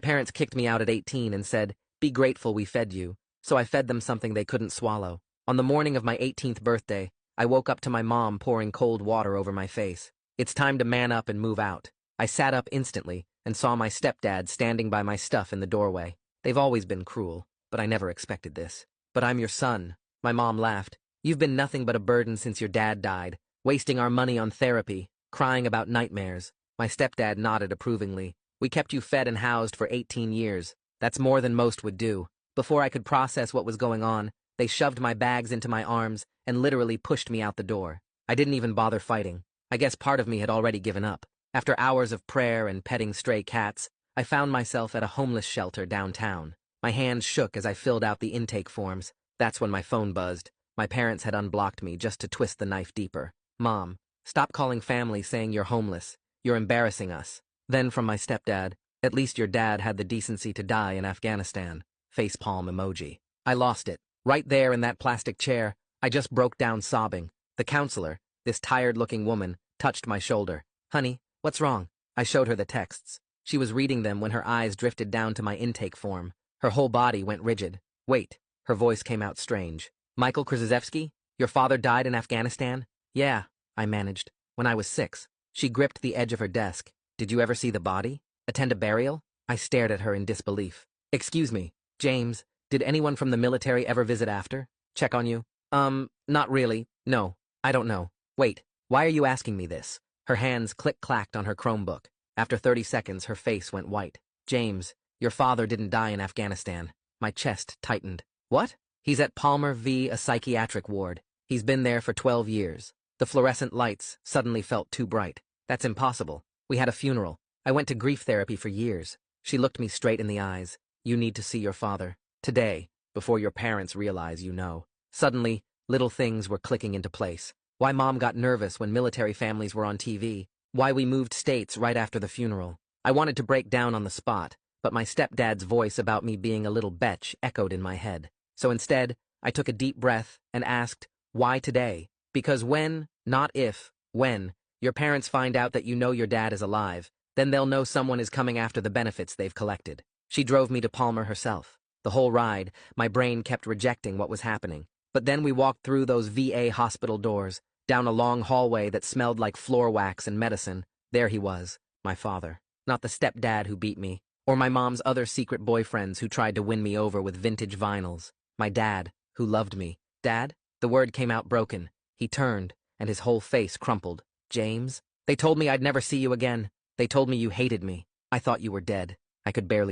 Parents kicked me out at 18 and said, "Be grateful we fed you." So I fed them something they couldn't swallow. On the morning of my 18th birthday, I woke up to my mom pouring cold water over my face. It's time to man up and move out. I sat up instantly and saw my stepdad standing by my stuff in the doorway. They've always been cruel, but I never expected this. "But I'm your son." My mom laughed. "You've been nothing but a burden since your dad died, wasting our money on therapy, crying about nightmares." My stepdad nodded approvingly. "We kept you fed and housed for 18 years. That's more than most would do." Before I could process what was going on, they shoved my bags into my arms and literally pushed me out the door. I didn't even bother fighting. I guess part of me had already given up. After hours of prayer and petting stray cats, I found myself at a homeless shelter downtown. My hands shook as I filled out the intake forms. That's when my phone buzzed. My parents had unblocked me just to twist the knife deeper. "Mom, stop calling family saying you're homeless. You're embarrassing us." Then from my stepdad, "At least your dad had the decency to die in Afghanistan." Facepalm emoji. I lost it. Right there in that plastic chair, I just broke down sobbing. The counselor, this tired-looking woman, touched my shoulder. "Honey, what's wrong?" I showed her the texts. She was reading them when her eyes drifted down to my intake form. Her whole body went rigid. "Wait." Her voice came out strange. "Michael Krzyzewski? Your father died in Afghanistan?" "Yeah," I managed. "When I was 6. She gripped the edge of her desk. "Did you ever see the body? Attend a burial?" I stared at her in disbelief. "Excuse me, James, did anyone from the military ever visit after? Check on you?" Not really. No, I don't know." "Wait, why are you asking me this?" Her hands click-clacked on her Chromebook. After 30 seconds, her face went white. "James, your father didn't die in Afghanistan." My chest tightened. "What?" "He's at Palmer V, a psychiatric ward. He's been there for 12 years. The fluorescent lights suddenly felt too bright. That's impossible. We had a funeral. I went to grief therapy for years." She looked me straight in the eyes. "You need to see your father. Today, before your parents realize you know." Suddenly, little things were clicking into place. Why Mom got nervous when military families were on TV. Why we moved states right after the funeral. I wanted to break down on the spot, but my stepdad's voice about me being a little betch echoed in my head. So instead, I took a deep breath and asked, "Why today?" "Because when, not if, when, your parents find out that you know your dad is alive, then they'll know someone is coming after the benefits they've collected." She drove me to Palmer herself. The whole ride, my brain kept rejecting what was happening. But then we walked through those VA hospital doors, down a long hallway that smelled like floor wax and medicine. There he was, my father. Not the stepdad who beat me, or my mom's other secret boyfriends who tried to win me over with vintage vinyls. My dad, who loved me. "Dad?" The word came out broken. He turned, and his whole face crumpled. "James? They told me I'd never see you again. They told me you hated me. I thought you were dead." I could barely